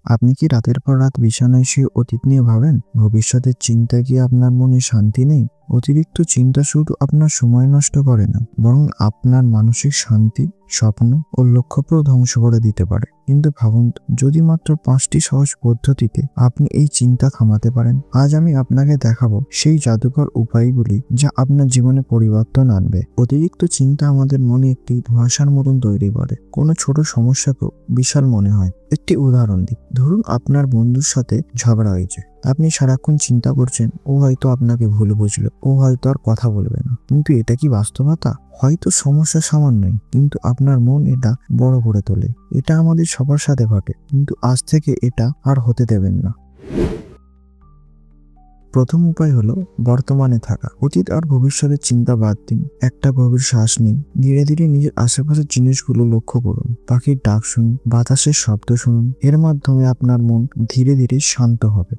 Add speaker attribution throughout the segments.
Speaker 1: আপনি কি রাতের পর রাত বিছানায় শুয়ে অতীত নিয়ে ভাবেন? ভবিষ্যতের চিন্তা কি আপনার মনে শান্তি নেই? অতিরিক্ত চিন্তা শুধু আপনার সময় নষ্ট করে না, বরং আপনার মানসিক শান্তি, স্বপ্ন ও লক্ষ্যকেও ধ্বংস করে দিতে পারে। কিন্তু ভাবুন তো, যদি মাত্র 5টি সহজ পদ্ধতিতে আপনি এই চিন্তা থামাতে পারেন। আজ আমি আপনাকে দেখাবো সেই জাদুকর উপায়গুলি যা আপনার জীবনে পরিবর্তন আনবে। অতিরিক্ত চিন্তা আমাদের মনে একটি ধোঁয়াশার মতন তৈরি করে। কোনো ছোট সমস্যাকেও বিশাল মনে হয়। একটি উদাহরণ দিই, ধরুন আপনার বন্ধুর সাথে ঝগড়া হয়েছে। আপনি সারাক্ষণ চিন্তা করছেন, ও হয়তো আপনাকে ভুল বুঝলো, ও হয়তো আর কথা বলবে না। কিন্তু এটা কি বাস্তবতা? হয়তো সমস্যা সামান্যই, কিন্তু আপনার মন এটা বড় করে তোলে। এটা আমাদের সবার সাথে ঘটে, কিন্তু আজ থেকে এটা আর হতে দেবেন না। প্রথম উপায় হলো বর্তমানে থাকা। অতীত আর ভবিষ্যতের চিন্তা বাদ দিন। একটা গভীর শ্বাস নিন। ধীরে ধীরে নিজের আশেপাশের জিনিসগুলো লক্ষ্য করুন। পাখির ডাক শুনুন, বাতাসের শব্দ শুনুন। এর মাধ্যমে আপনার মন ধীরে ধীরে শান্ত হবে।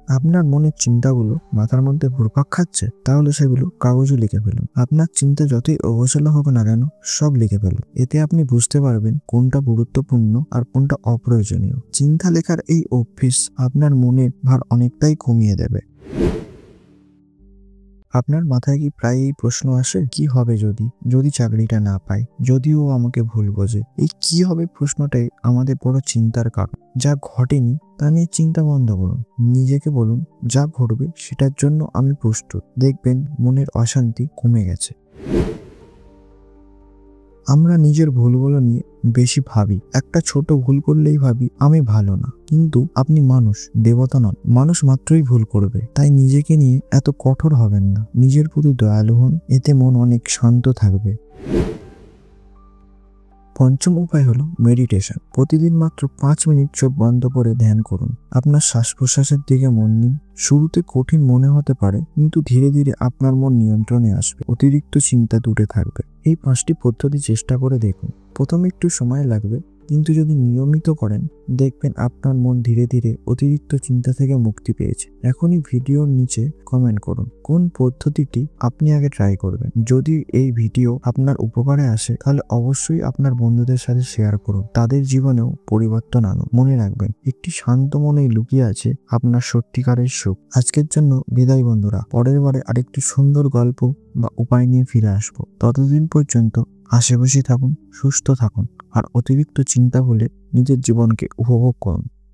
Speaker 1: আপনার মনের চিন্তাগুলো মাথার মধ্যে ঘুরপাক খাচ্ছে, তাহলে সেগুলো কাগজে লিখে ফেলুন। আপনার চিন্তা যতই অগোছালো হবে না কেন, সব লিখে ফেলুন। এতে আপনি বুঝতে পারবেন কোনটা গুরুত্বপূর্ণ আর কোনটা অপ্রয়োজনীয়। চিন্তা লেখার এই অভ্যাস আপনার মনের ভার অনেকটাই কমিয়ে দেবে। আপনার মাথায় কি প্রায় এই প্রশ্ন আসে, কি হবে যদি চাকরিটা না পাই, যদিও আমাকে ভুল বোঝে? এই কি হবে প্রশ্নটাই আমাদের বড় চিন্তার কারণ। যা ঘটেনি তা নিয়ে চিন্তা বন্ধ করুন। নিজেকে বলুন, যা ঘটবে সেটার জন্য আমি প্রস্তুত। দেখবেন মনের অশান্তি কমে গেছে। আমরা নিজের ভুলগুলো নিয়ে বেশি ভাবি। একটা ছোট ভুল করলেই ভাবি আমি ভালো না। কিন্তু আপনি মানুষ, দেবতা নন। মানুষ মাত্রই ভুল করবে। তাই নিজেকে নিয়ে এত কঠোর হবেন না। নিজের প্রতি দয়ালু হন, এতে মন অনেক শান্ত থাকবে। পঞ্চম উপায় হলো মেডিটেশন। প্রতিদিন মাত্র 5 মিনিট চোখ বন্ধ করে ধ্যান করুন। আপনার শ্বাস প্রশ্বাসের দিকে মন দিন। শুরুতে কঠিন মনে হতে পারে, কিন্তু ধীরে ধীরে আপনার মন নিয়ন্ত্রণে আসবে। অতিরিক্ত চিন্তা দূরে থাকবে। এই 5টি পদ্ধতি চেষ্টা করে দেখুন। প্রথমে একটু সময় লাগবে, কিন্তু যদি নিয়মিত করেন, দেখবেন আপনার মন ধীরে ধীরে অতিরিক্ত চিন্তা থেকে মুক্তি পেয়েছে। এখনই ভিডিওর নিচে কমেন্ট করুন কোন পদ্ধতিটি আপনি আগে ট্রাই করবেন। যদি এই ভিডিও আপনার উপকারে আসে, তাহলে অবশ্যই আপনার বন্ধুদের সাথে শেয়ার করুন। তাদের জীবনেও পরিবর্তন আনুন। মনে রাখবেন, একটি শান্ত মনেই লুকিয়ে আছে আপনার সত্যিকারের সুখ। আজকের জন্য বিদায় বন্ধুরা। পরের বারে আরেকটি সুন্দর গল্প বা উপায় নিয়ে ফিরে আসবো। ততদিন পর্যন্ত আশেপাশে থাকুন, সুস্থ থাকুন, আর অতিরিক্ত চিন্তা ভুলে নিজের জীবনকে উপভোগ করুন।